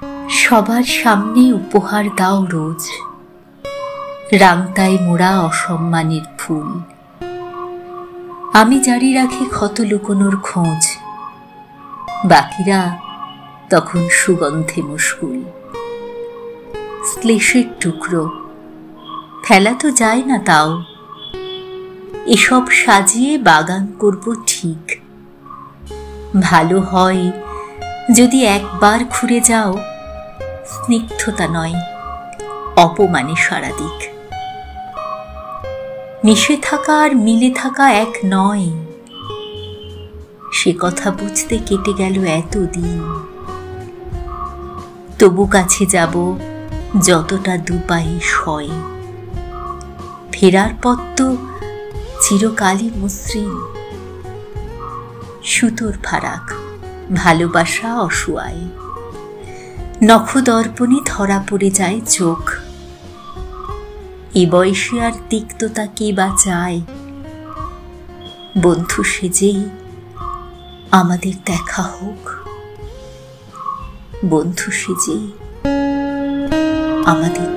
সবার সামনে উপহার দাও রোজ, রাংতায় মোড়া অসম্মানের ফুল। আমি জারি রাখি ক্ষত লুকোনোর খোঁজ, বাকিরা তখন সুগন্ধে মুশগুল। শ্লেষের টুকরো ফেলা তো যায় না, তাও এসব সাজিয়ে বাগান করব ঠিক। ভালো হয় যদি একবার ঘুরে যাও, স্নিগ্ধতা নয় অপমানে সারা দিক। মিশে থাকা আর মিলে থাকা এক নয়, সে কথা বুঝতে কেটে গেল এতদিন। তবু কাছে যাব যতটা দুপায়ে সয়, ফেরার পথ তো চিরকালই মসৃণ। সুতোর ফারাক ভালোবাসা অসুয়ায়, নখদর্পণে ধরা পড়ে যায় চোখ। এ বয়সে আর তিক্ততা কে বা চায়, বন্ধু সেজেই আমাদের দেখা হোক, বন্ধু সেজেই আমাদের